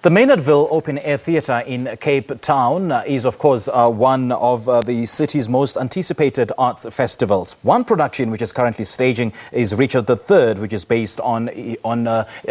The Maynardville Open-Air Theatre in Cape Town is, of course, one of the city's most anticipated arts festivals. One production which is currently staging is Richard III, which is based on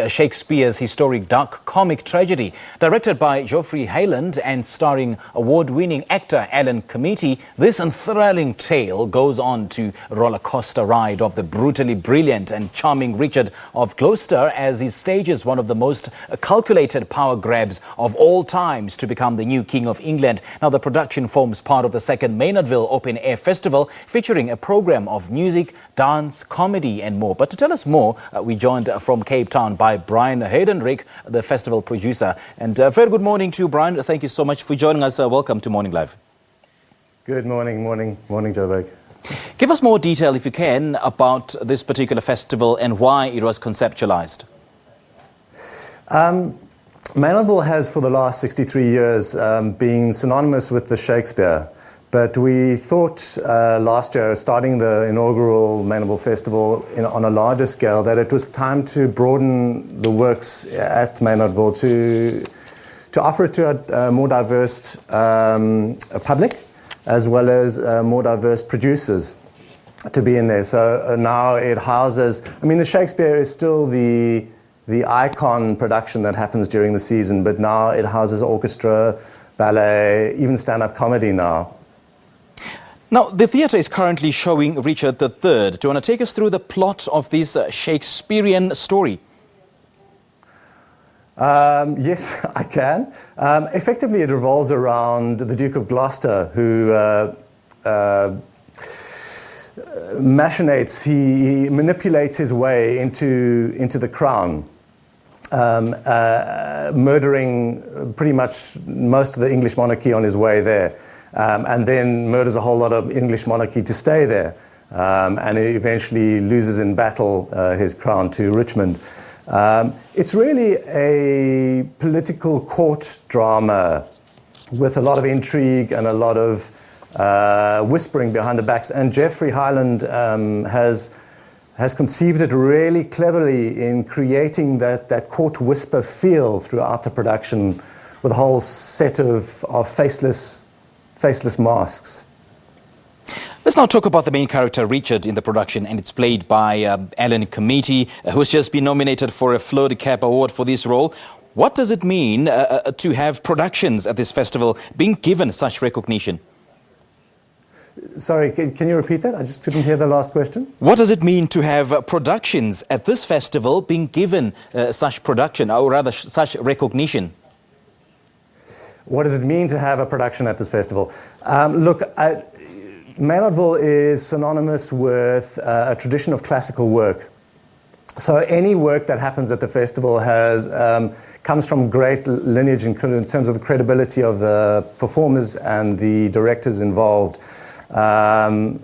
Shakespeare's historic dark comic tragedy. Directed by Geoffrey Hyland and starring award-winning actor Alan Committie, this enthralling tale goes on to roller coaster ride of the brutally brilliant and charming Richard of Gloucester as he stages one of the most calculated power grabs of all times to become the new King of England. Now, the production forms part of the second Maynardville Open-Air Festival, featuring a program of music, dance, comedy and more. But to tell us more, we joined from Cape Town by Brian Heydenrych, the festival producer. And very good morning to you, Brian. Thank you so much for joining us. Welcome to Morning Live. Good morning, Joburg. Give us more detail, if you can, about this particular festival and why it was conceptualized. Maynardville has, for the last 63 years, been synonymous with the Shakespeare. But we thought last year, starting the inaugural Maynardville Festival on a larger scale, that it was time to broaden the works at Maynardville to offer it to a more diverse public, as well as more diverse producers to be in there. So now it houses, the Shakespeare is still the icon production that happens during the season, but now it houses orchestra, ballet, even stand-up comedy now. Now, the theatre is currently showing Richard III. Do you want to take us through the plot of this Shakespearean story? Yes, I can. Effectively, it revolves around the Duke of Gloucester, who machinates, he manipulates his way into the crown. Murdering pretty much most of the English monarchy on his way there, and then murders a whole lot of English monarchy to stay there, and he eventually loses in battle his crown to Richmond. It's really a political court drama with a lot of intrigue and a lot of whispering behind the backs, and Geoffrey Hyland has conceived it really cleverly in creating that court whisper feel throughout the production, with a whole set of faceless masks. Let's now talk about the main character, Richard, in the production, and it's played by Alan Committie, who's just been nominated for a Fleur de Cap Award for this role. What does it mean to have productions at this festival being given such recognition? Sorry, can you repeat that? I just couldn't hear the last question. What does it mean to have productions at this festival being given such production, or rather such recognition? What does it mean to have a production at this festival? Maynardville is synonymous with a tradition of classical work. So any work that happens at the festival comes from great lineage in terms of the credibility of the performers and the directors involved. Geoffrey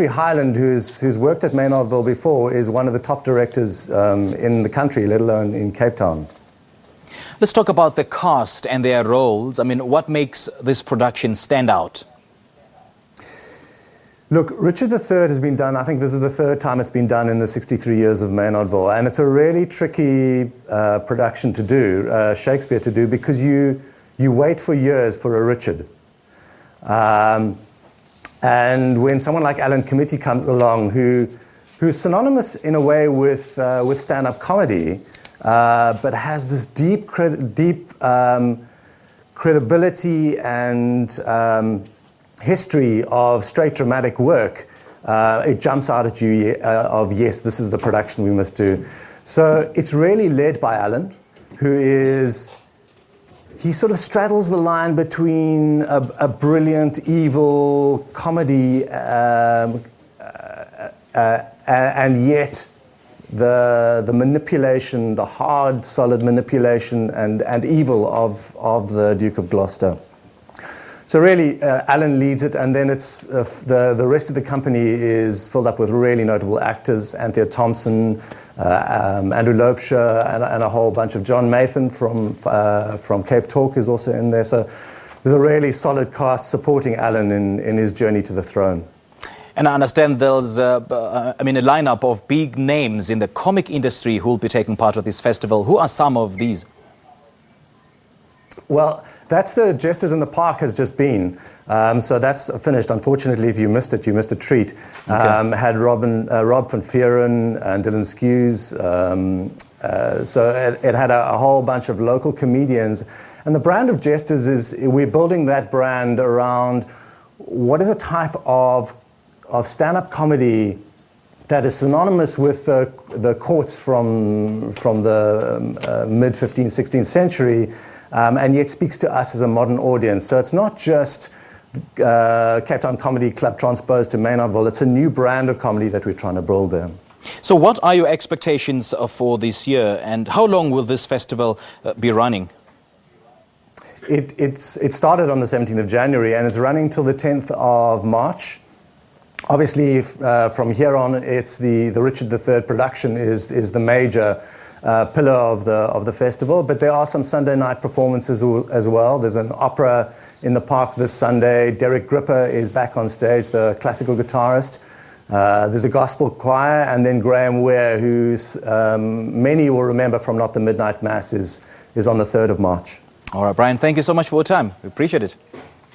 Hyland, who's worked at Maynardville before, is one of the top directors in the country, let alone in Cape Town. Let's talk about the cast and their roles. What makes this production stand out? Look, Richard III has been done, I think this is the third time it's been done in the 63 years of Maynardville, and it's a really tricky production to do, Shakespeare to do, because you wait for years for a Richard. And when someone like Alan Committie comes along, who's synonymous in a way with stand-up comedy, but has this deep credibility and history of straight dramatic work, it jumps out at you of, yes, this is the production we must do. So it's really led by Alan, he sort of straddles the line between a brilliant, evil comedy and yet the manipulation, the hard, solid manipulation and evil of the Duke of Gloucester. So really, Alan leads it, and then it's the rest of the company is filled up with really notable actors: Anthea Thompson, Andrew Lopeshire, and a whole bunch of John Mathan from Cape Talk is also in there. So there's a really solid cast supporting Alan in his journey to the throne. And I understand there's a lineup of big names in the comic industry who will be taking part of this festival. Who are some of these? Well, that's the Jesters in the Park has just been. So that's finished. Unfortunately, if you missed it, you missed a treat. Okay. Had Rob van Vieren and Dylan Skews. So it had a whole bunch of local comedians. And the brand of Jesters is, we're building that brand around what is a type of stand-up comedy that is synonymous with the courts from the mid-15th, 16th century, and yet speaks to us as a modern audience. So it's not just Cape Town Comedy Club transposed to Maynardville. It's a new brand of comedy that we're trying to build there. So what are your expectations for this year, and how long will this festival be running? It started on the 17th of January and it's running till the 10th of March. Obviously, from here on, it's the Richard III production is the major pillar of the festival, but there are some Sunday night performances as well. There's an opera in the park this Sunday. Derek Gripper is back on stage, the classical guitarist. There's a gospel choir, and then Graham Ware, who's many will remember from Not the Midnight Mass, is on the 3rd of March. All right, Brian, thank you so much for your time. We appreciate it.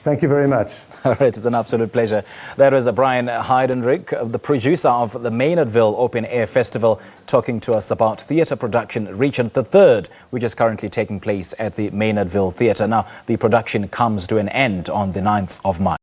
Thank you very much. All right, it's an absolute pleasure. That was Brian Heydenrych, the producer of the Maynardville Open-Air Festival, talking to us about theatre production Richard III, which is currently taking place at the Maynardville Theatre. Now, the production comes to an end on the 9th of March.